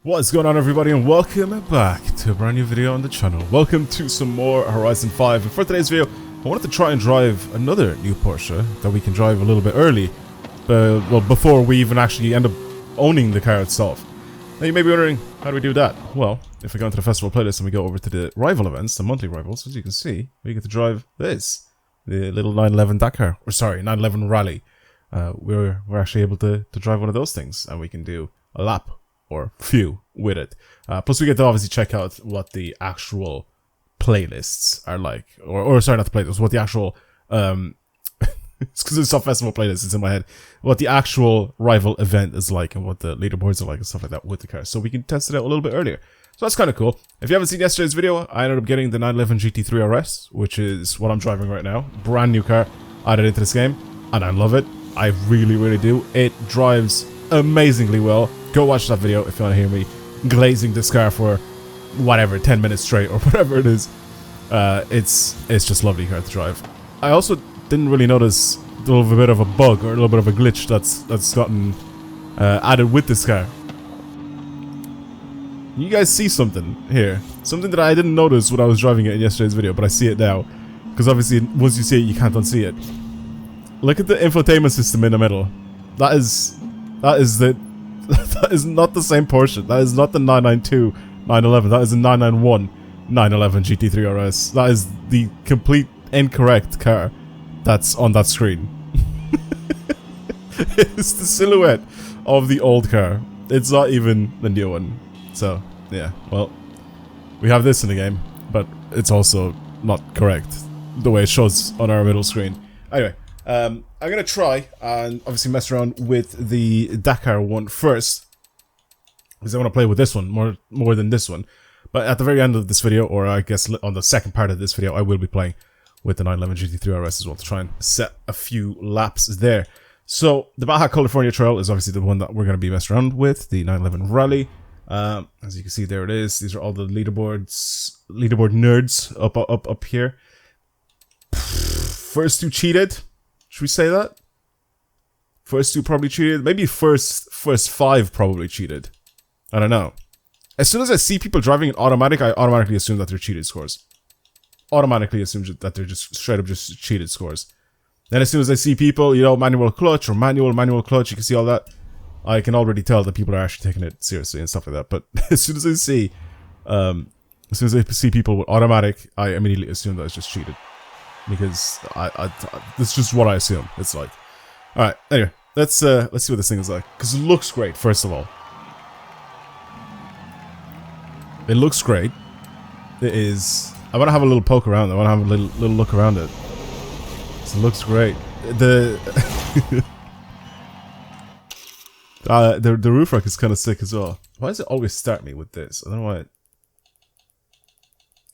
What's going on, everybody, and welcome back to a brand new video on the channel. Welcome to some more Horizon 5, and for today's video I wanted to try and drive another new Porsche that we can drive a little bit early, well, before we even actually end up owning the car itself. Now you may be wondering, how do we do that? Well, if we go into the festival playlist and we go over to the rival events, the monthly rivals, as you can see, we get to drive this, the little 911 Dakar, or sorry, 911 Rallye. We're actually able to drive one of those things, and we can do a lap or few with it. Plus we get to obviously check out what the actual playlists are like, or sorry, not the playlists, what the actual it's because it's a festival playlist, it's in my head, what the actual rival event is like and what the leaderboards are like and stuff like that with the car, so we can test it out a little bit earlier. So that's kind of cool. If you haven't seen yesterday's video, I ended up getting the 911 GT3 RS, which is what I'm driving right now. Brand new car added into this game, and I love it. I really do. It drives amazingly well. Go watch that video if you want to hear me glazing this car for whatever, 10 minutes straight or whatever it is. It's just lovely car to drive. I also didn't really notice a little bit of a bug or a little bit of a glitch that's gotten added with this car. You guys see something here, something that I didn't notice when I was driving it in yesterday's video, but I see it now because obviously once you see it you can't unsee it. Look at the infotainment system in the middle. That is not the same Porsche. That is not the 992 911. That is the 991 911 GT3 RS. That is the complete incorrect car that's on that screen. It's the silhouette of the old car. It's not even the new one. So, yeah, well, we have this in the game, but it's also not correct the way it shows on our middle screen. Anyway, I'm gonna try and obviously mess around with the Dakar one first, because I want to play with this one more than this one. But at the very end of this video, or I guess on the second part of this video, I will be playing with the 911 GT3 RS as well to try and set a few laps there. So the Baja California Trail is obviously the one that we're going to be messing around with, the 911 Rallye. As you can see, there it is. These are all the leaderboard nerds up here. First two cheated. Should we say that? First two probably cheated. Maybe first five probably cheated. I don't know. As soon as I see people driving in automatic, I automatically assume that they're cheated scores. Automatically assume that they're just straight up just cheated scores. Then as soon as I see people, you know, manual clutch or manual clutch, you can see all that. I can already tell that people are actually taking it seriously and stuff like that. But as soon as I see people with automatic, I immediately assume that it's just cheated. Because that's just what I assume it's like. Alright, anyway, let's see what this thing is like. Because it looks great, first of all. It looks great. It is... I want to have a little poke around it. I want to have a little look around it. So it looks great. The roof rack is kind of sick as well. Why does it always start me with this? I don't know why.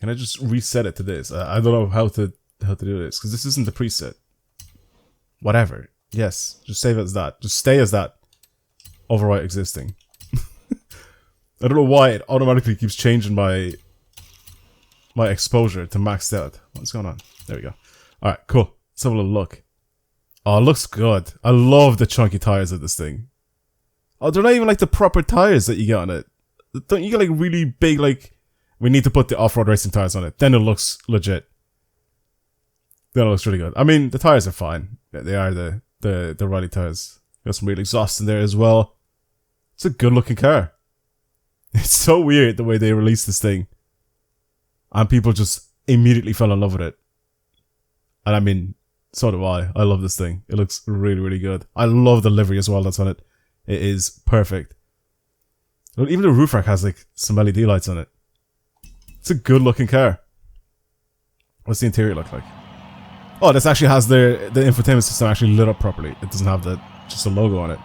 Can I just reset it to this? I don't know how to do this, because this isn't the preset. Whatever. Yes, just save it as that. Just stay as that. Overwrite existing. I don't know why it automatically keeps changing my exposure to maxed out. What's going on? There we go. Alright, cool. Let's have a little look. Oh, it looks good. I love the chunky tires of this thing. Oh, they're not even like the proper tires that you get on it. Don't you get like really big, like, we need to put the off-road racing tires on it. Then it looks legit. Then it looks really good. I mean, the tires are fine. They are the Rallye tires. Got some real exhaust in there as well. It's a good looking car. It's so weird the way they released this thing. And people just immediately fell in love with it. And I mean, so do I. I love this thing. It looks really good. I love the livery as well that's on it. It is perfect. Even the roof rack has like some LED lights on it. It's a good looking car. What's the interior look like? Oh, this actually has the infotainment system actually lit up properly. It doesn't have just a logo on it.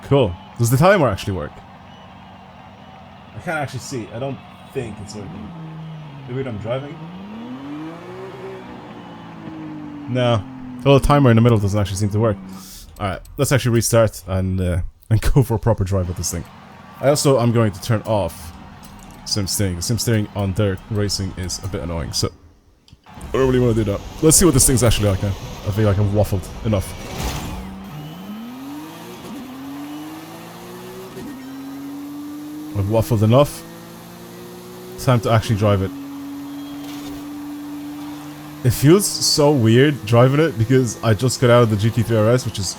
Cool. Does the timer actually work? I can't actually see. I don't think it's working. Maybe I'm driving? No. The little timer in the middle doesn't actually seem to work. Alright, let's actually restart and go for a proper drive with this thing. I'm going to turn off sim steering. Sim steering on dirt racing is a bit annoying, so I don't really want to do that. Let's see what this thing's actually like. I feel like I've waffled enough. I've waffled enough. Time to actually drive it. It feels so weird driving it because I just got out of the GT3 RS, which is...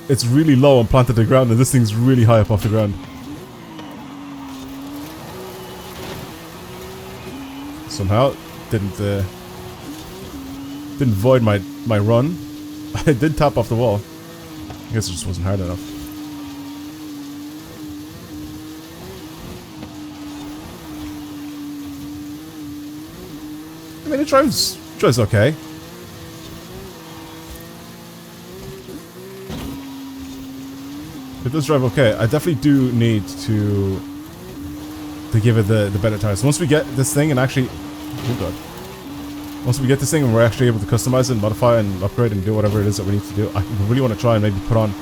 It's really low and planted to the ground, and this thing's really high up off the ground. Somehow, didn't void my run. I did tap off the wall. I guess it just wasn't hard enough. I mean, it drives okay. It does drive okay. I definitely do need to give it the better tires. Once we get this thing and actually... Oh god. Once we get this thing and we're actually able to customize it and modify and upgrade and do whatever it is that we need to do, I really want to try and maybe put on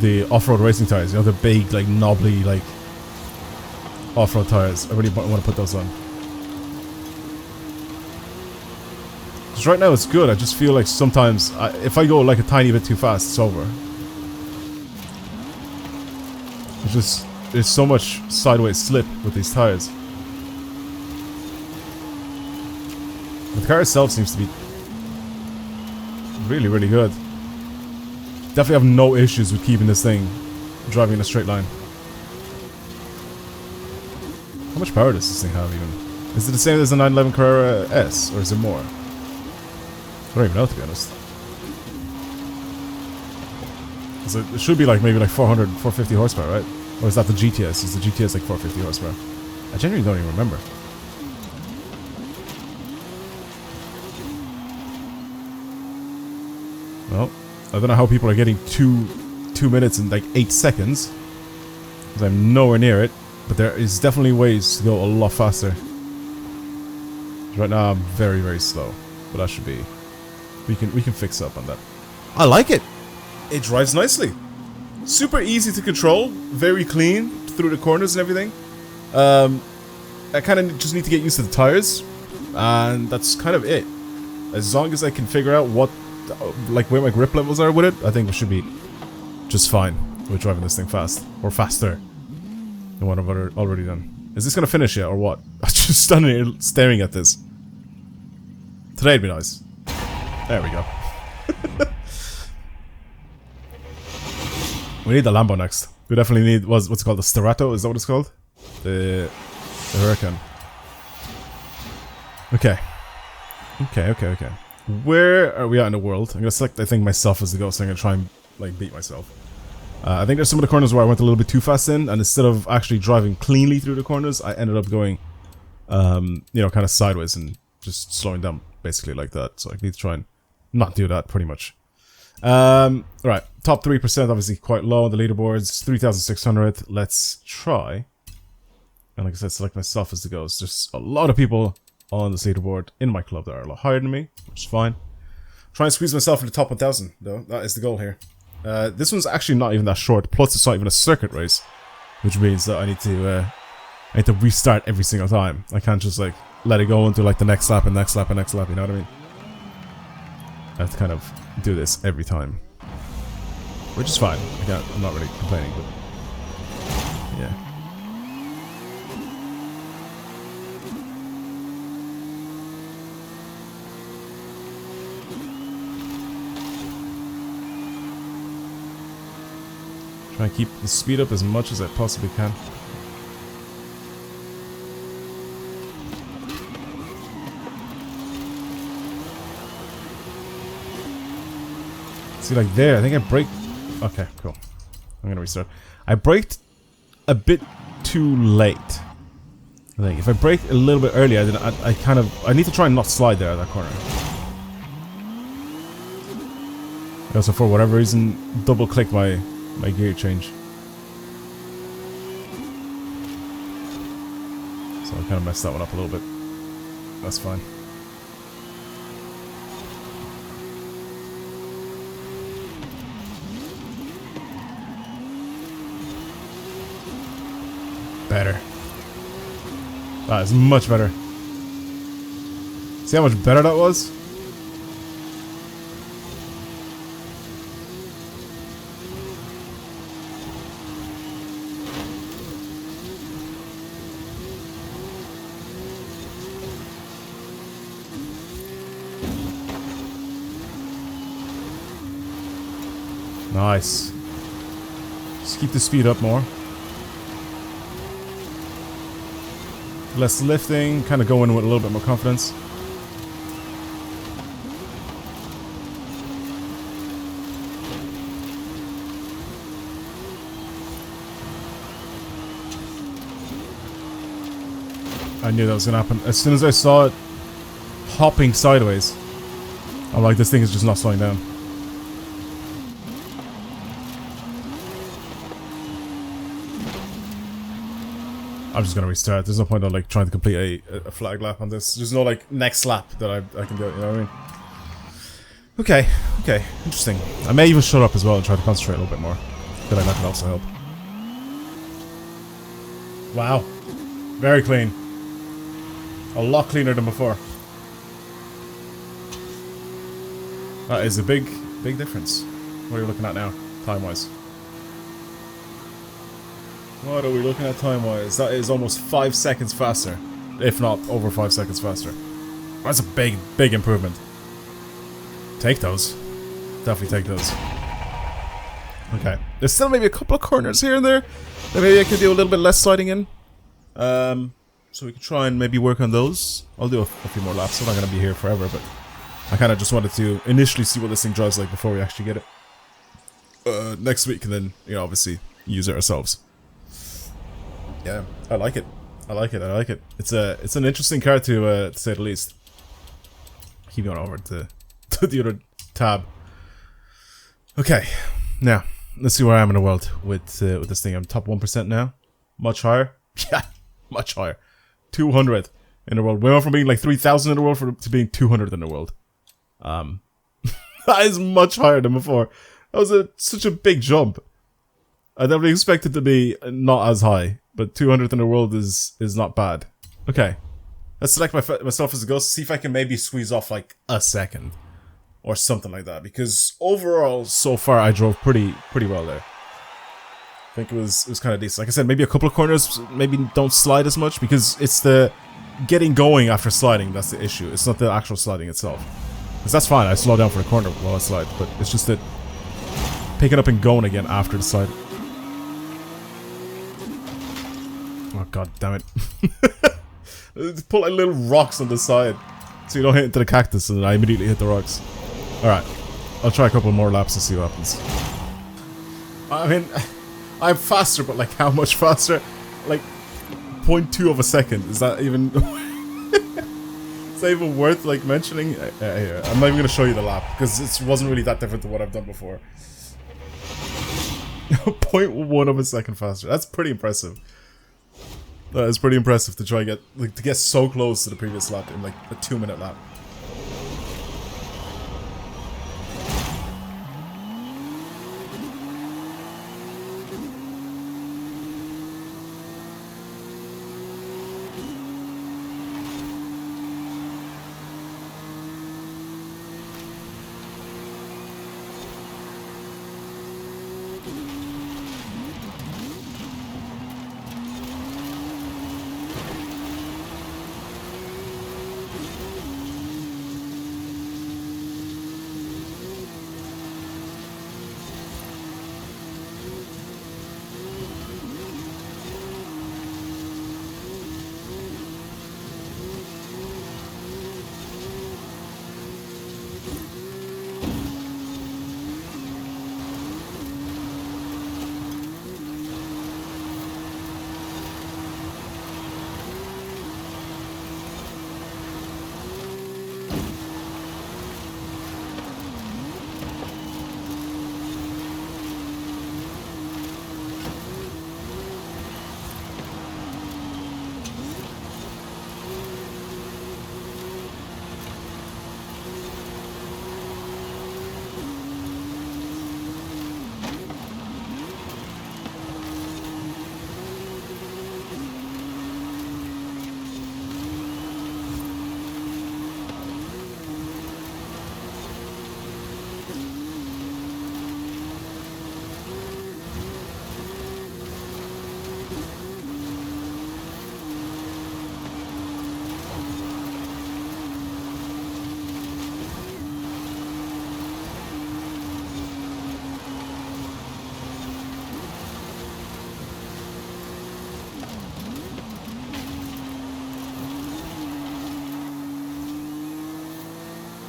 the off-road racing tires. You know, the big, like, knobbly, like, off-road tires. I really want to put those on. Because right now it's good. I just feel like sometimes, if I go like a tiny bit too fast, it's over. It's just, there's so much sideways slip with these tires. But the car itself seems to be really, really good. Definitely have no issues with keeping this thing driving in a straight line. How much power does this thing have even? Is it the same as the 911 Carrera S, or is it more? I don't even know, to be honest. So it should be like maybe like 400, 450 horsepower, right? Or is that the GTS? Is the GTS like 450 horsepower? I genuinely don't even remember. Well, I don't know how people are getting 2 minutes and like 8 seconds. Because I'm nowhere near it. But there is definitely ways to go a lot faster. Right now I'm very, very slow. But that should be... We can fix up on that. I like it! It drives nicely. Super easy to control. Very clean through the corners and everything. I kind of just need to get used to the tires. And that's kind of it. As long as I can figure out what... like where my grip levels are with it, I think it should be just fine with driving this thing fast. Or faster than what I've already done. Is this gonna finish yet or what? I'm just standing here staring at this. Today'd be nice. There we go. We need the Lambo next. We definitely need what's it called, the Sterato? Is that what it's called? The Huracan. Okay. Okay. Where are we at in the world? I'm gonna select, I think, myself as the ghost. So I'm gonna try and like beat myself. I think there's some of the corners where I went a little bit too fast in, and instead of actually driving cleanly through the corners, I ended up going, you know, kind of sideways and just slowing down basically like that. So I need to try and not do that pretty much. Right, top 3% obviously quite low on the leaderboards. 3,600. Let's try. And like I said, select myself as the ghost. There's a lot of people on this leaderboard in my club that are a lot higher than me, which is fine. Try and squeeze myself in the top 1,000 though. That is the goal here. This one's actually not even that short. Plus, it's not even a circuit race, which means that I need to restart every single time. I can't just like let it go into like the next lap and next lap and next lap. You know what I mean? I have to kind of do this every time, which is fine. I'm not really complaining, but yeah. Try and keep the speed up as much as I possibly can. See, like there, I think I braked... Okay, cool. I'm gonna restart. I braked a bit too late. I think if I braked a little bit earlier, then I need to try and not slide there at that corner. I also, for whatever reason, double-clicked my gear change. So I kind of messed that one up a little bit. That's fine. Better. That is much better. See how much better that was? Nice. Just keep the speed up more. Less lifting, kind of go in with a little bit more confidence. I knew that was gonna happen. As soon as I saw it hopping sideways, I'm like, this thing is just not slowing down. I'm just gonna restart. There's no point on like trying to complete a flag lap on this. There's no like next lap that I can do it, you know what I mean? Okay, okay, interesting. I may even shut up as well and try to concentrate a little bit more. I feel like that could also help. Wow. Very clean. A lot cleaner than before. That is a big difference. What are you looking at now, time-wise? What are we looking at time-wise? That is almost 5 seconds faster. If not, over 5 seconds faster. That's a big improvement. Take those. Definitely take those. Okay. There's still maybe a couple of corners here and there that maybe I could do a little bit less sliding in. So we can try and maybe work on those. I'll do a few more laps. I'm not going to be here forever, but I kind of just wanted to initially see what this thing drives like before we actually get it next week, and then, you know, obviously use it ourselves. Yeah, I like it. I like it. I like it. It's an interesting car to say the least. Keep going over to the other tab. Okay, now let's see where I am in the world with this thing. I'm top 1% now. Much higher. Yeah, much higher. 200 in the world. We went from being like 3,000 in the world to being 200 in the world. That is much higher than before. That was such a big jump. I definitely expected to be not as high, but 200 in the world is not bad. Okay, let's select myself as a ghost. See if I can maybe squeeze off like a second or something like that. Because overall, so far, I drove pretty well there. I think it was kind of decent. Like I said, maybe a couple of corners maybe don't slide as much because it's the getting going after sliding that's the issue. It's not the actual sliding itself. Because that's fine. I slow down for the corner while I slide, but it's just that picking up and going again after the slide. Oh god damn it. Put like little rocks on the side so you don't hit into the cactus and then I immediately hit the rocks. Alright. I'll try a couple more laps and see what happens. I mean, I'm faster, but like how much faster? Like 0.2 of a second. Is that even is that even worth like mentioning? I'm not even gonna show you the lap because it wasn't really that different to what I've done before. 0.1 of a second faster. That's pretty impressive. That is pretty impressive to try and get so close to the previous lap in like a 2-minute lap.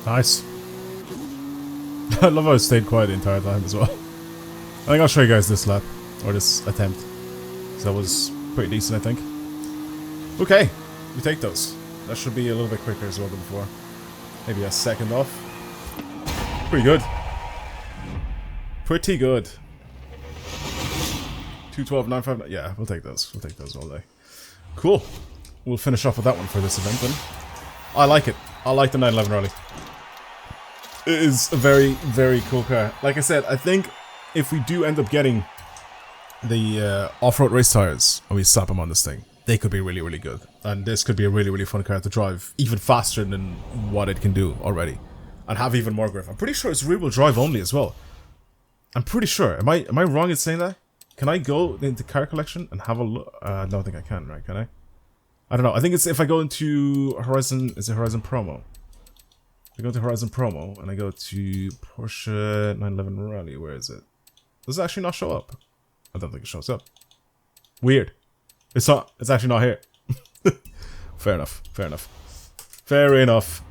Nice. I love how I stayed quiet the entire time as well. I think I'll show you guys this lap, or this attempt. So that was pretty decent, I think. Okay, we take those. That should be a little bit quicker as well than before. Maybe a second off. Pretty good. Pretty good. 2:12.95. Yeah, we'll take those. We'll take those all day. Cool. We'll finish off with that one for this event then. I like it. I like the 911 Rally. It is a very, very cool car. Like I said, I think if we do end up getting the off-road race tires and we slap them on this thing, they could be really, really good. And this could be a really, really fun car to drive, even faster than what it can do already. And have even more grip. I'm pretty sure it's rear-wheel drive only as well. I'm pretty sure. Am I wrong in saying that? Can I go into car collection and have a look? I don't think I can, right? Can I? I don't know. I think it's if I go into Horizon... Is it Horizon Promo? I go to Horizon Promo and I go to Porsche 911 Rally. Where is it? Does it actually not show up? I don't think it shows up. Weird. It's not. It's actually not here. Fair enough. Fair enough. Fair enough.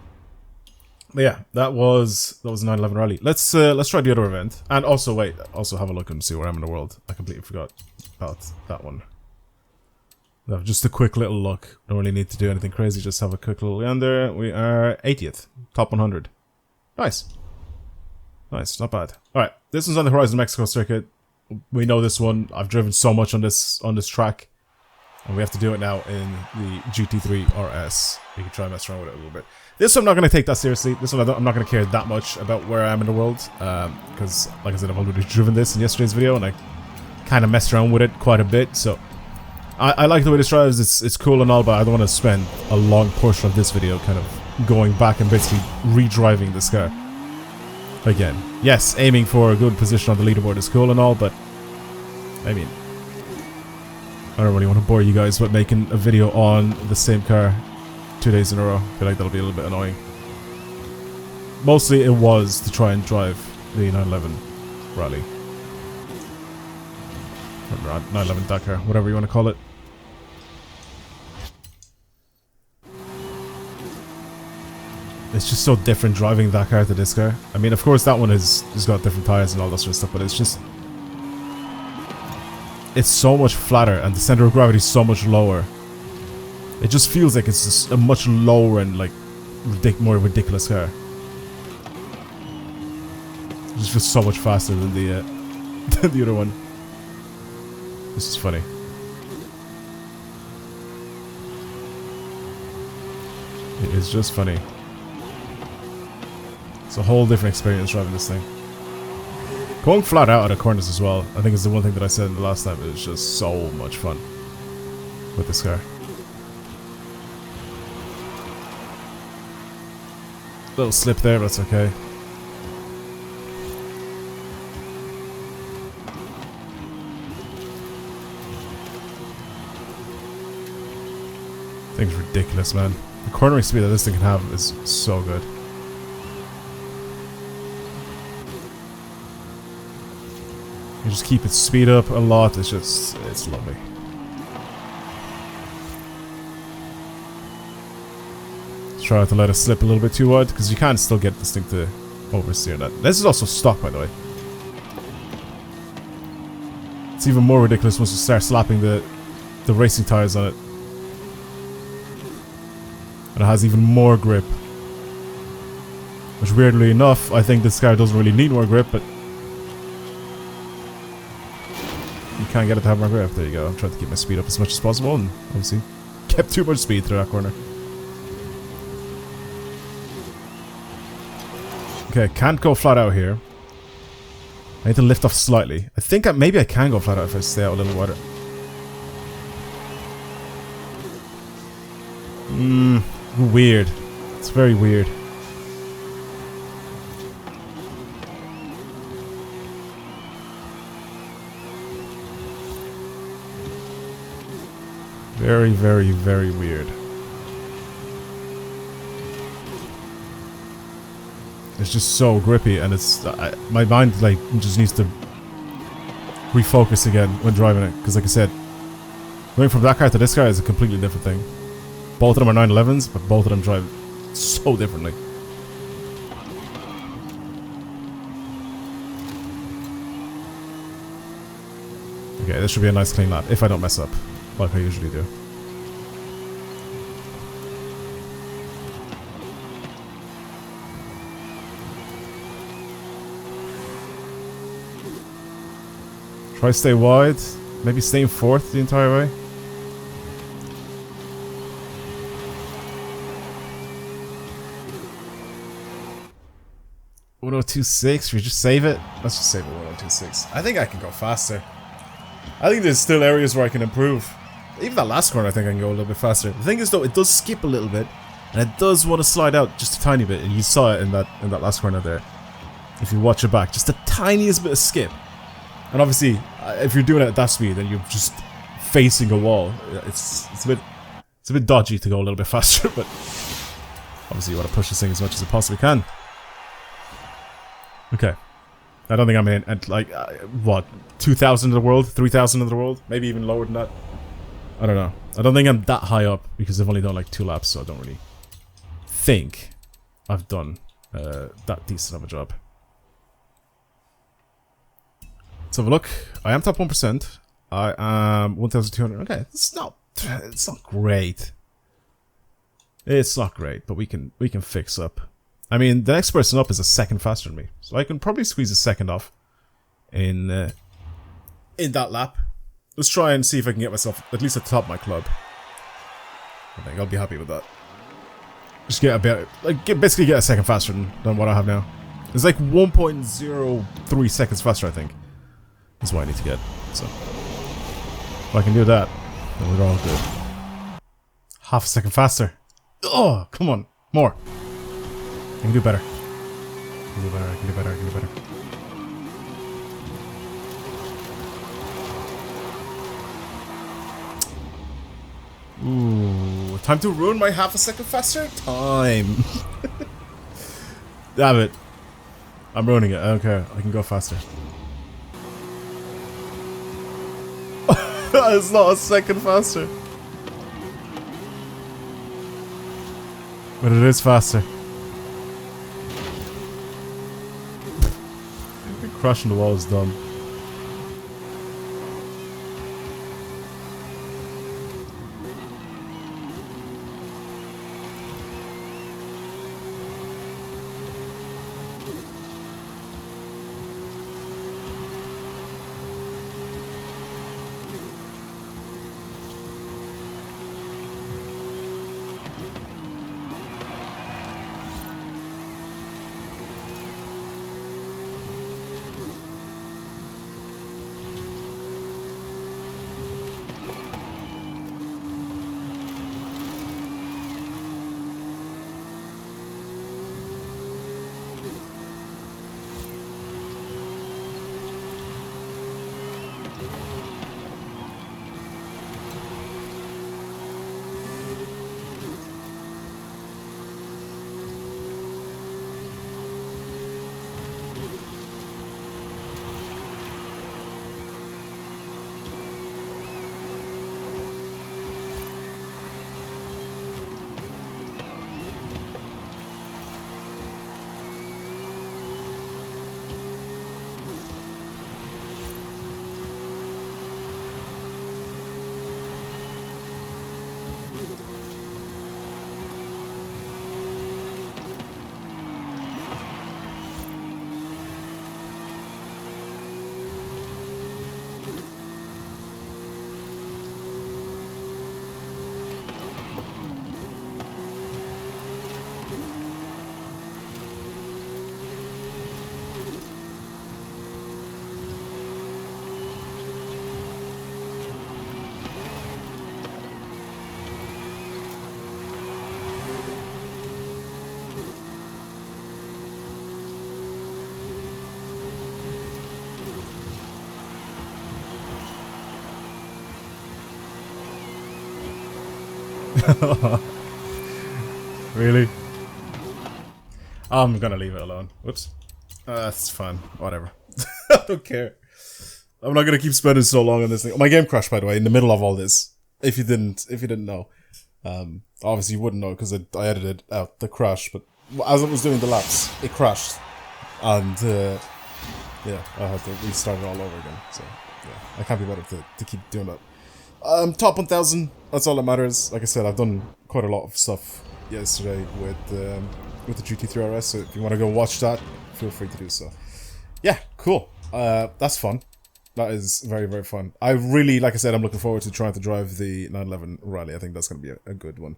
But yeah, that was 911 Rally. Let's try the other event. And also wait, also have a look and see where I am in the world. I completely forgot about that one. No, just a quick little look. Don't really need to do anything crazy. Just have a quick little gander. We are 80th, top 100. Nice, nice, not bad. All right, this one's on the Horizon Mexico circuit. We know this one. I've driven so much on this track, and we have to do it now in the GT3 RS. You can try and mess around with it a little bit. This one I'm not going to take that seriously. This one I'm not going to care that much about where I am in the world, because like I said, I've already driven this in yesterday's video, and I kind of messed around with it quite a bit. So I like the way this drives. It's cool and all, but I don't want to spend a long portion of this video kind of going back and basically re-driving this car again. Yes, aiming for a good position on the leaderboard is cool and all, but I mean, I don't really want to bore you guys with making a video on the same car 2 days in a row. I feel like that'll be a little bit annoying. Mostly it was to try and drive the 911 Rally. Or 911 Dakar, whatever you want to call it. It's just so different driving that car to this car. I mean, of course that one has got different tires and all that sort of stuff, but it's just... It's so much flatter and the center of gravity is so much lower. It just feels like it's just a much lower and like more ridiculous car. It just feels so much faster than the than the other one. This is funny. It is just funny. It's a whole different experience driving this thing. Going flat out of the corners as well, I think is the one thing that I said the last time. It was just so much fun with this car. Little slip there, but that's okay. Thing's ridiculous, man. The cornering speed that this thing can have is so good. You just keep its speed up a lot. It's lovely. Try to let it slip a little bit too wide, because you can still get this thing to oversteer that. This is also stock, by the way. It's even more ridiculous once you start slapping the racing tires on it. And it has even more grip. Which, weirdly enough, I think this car doesn't really need more grip, but you can't get it to have more grip. There you go. I'm trying to keep my speed up as much as possible, and obviously kept too much speed through that corner. Okay, can't go flat out here. I need to lift off slightly. I think maybe I can go flat out if I stay out a little wider. Weird. It's very weird. Very, very, very weird. It's just so grippy, and it's my mind like just needs to refocus again when driving it, because like I said, going from that car to this car is a completely different thing. Both of them are 911s, but both of them drive so differently. Okay, this should be a nice clean lap, if I don't mess up, like I usually do. Try to stay wide, maybe stay in fourth the entire way. 1026, we just save it? Let's just save it 1026. I think I can go faster. I think there's still areas where I can improve. Even that last corner I think I can go a little bit faster. The thing is though, it does skip a little bit. And it does want to slide out just a tiny bit. And you saw it in that last corner there. If you watch it back, just the tiniest bit of skip. And obviously, if you're doing it at that speed, then you're just facing a wall. It's a bit dodgy to go a little bit faster, but obviously you want to push this thing as much as it possibly can. Okay. I don't think I'm in at like, what, 2,000 of the world? 3,000 of the world? Maybe even lower than that? I don't know. I don't think I'm that high up because I've only done like 2 laps, so I don't really think I've done that decent of a job. Let's have a look. I am top 1%. I am 1,200. Okay, it's not great. It's not great, but we can fix up. I mean, the next person up is a second faster than me, so I can probably squeeze a second off in that lap. Let's try and see if I can get myself at least at the top of my club. I think I'll be happy with that. Just get a bit, like, basically get a second faster than what I have now. It's like 1.03 seconds faster, I think. That's what I need to get. So if I can do that, then we're all good. Half a second faster. Oh, come on, more. I can do better. I can do better. I can do better. I can do better. Ooh, time to ruin my half a second faster? Time. Damn it. I'm ruining it. I don't care. I can go faster. It's not a second faster. But it is faster. Crushing the wall is dumb. Really? I'm gonna leave it alone. Whoops. That's fine. Whatever. I don't care. I'm not gonna keep spending so long on this thing. My game crashed, by the way, in the middle of all this. If you didn't know. Obviously you wouldn't know because I edited out the crash, but as I was doing the laps, it crashed. And yeah, yeah, I have to restart it all over again. So yeah, I can't be bothered to keep doing that. Top 1000. That's all that matters. Like I said, I've done quite a lot of stuff yesterday with the GT3 RS. So if you want to go watch that, feel free to do so. Yeah, cool. That's fun. That is very, very fun. I really, like I said, I'm looking forward to trying to drive the 911 Rallye. I think that's going to be a good one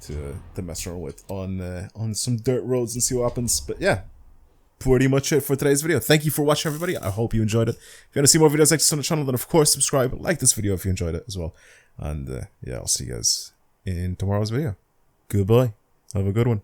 to mess around with on some dirt roads and see what happens. But yeah, pretty much it for today's video. Thank you for watching, everybody. I hope you enjoyed it. If you want to see more videos like this on the channel, then of course subscribe. Like this video if you enjoyed it as well. And yeah, I'll see you guys in tomorrow's video. Goodbye. Have a good one.